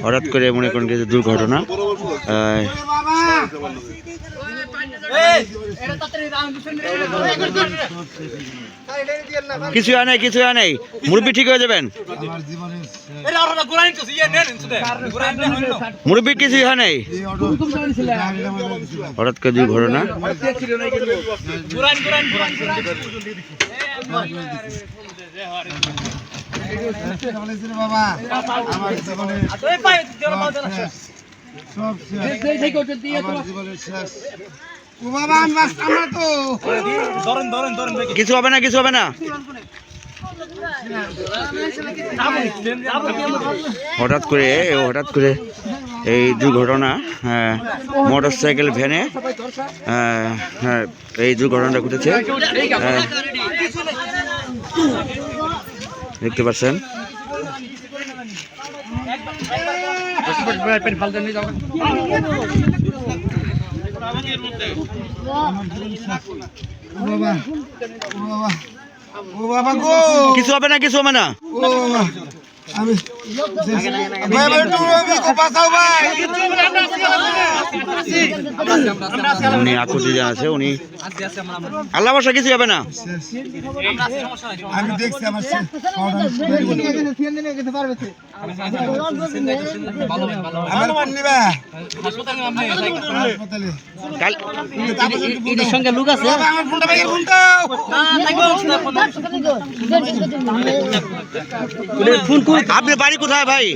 হঠাৎ করে মনে করেন যে দুর্ঘটনা, কিছু হয় নাই, কিছু হয় নাই, মুরব্বী ঠিক হয়ে যাবেন, মুরব্বী কিছুই হয় নাই। হঠাৎ করে দুর্ঘটনা, কিছু হবে না, কিছু হবে না। হঠাৎ করে এই দুর্ঘটনা, মোটর সাইকেল ভ্যানে এই দুর্ঘটনাটা ঘটেছে, দেখতে পাচ্ছেন। কিছু হবে না, কিছু হবে না। উনি আকুতি জানাচ্ছে, উনি আল্লাহ বর্ষা কিছু হবে না। আমি দেখছি আমার সঙ্গে লোক আছে। আপনি বাড়ি কোথায় ভাই?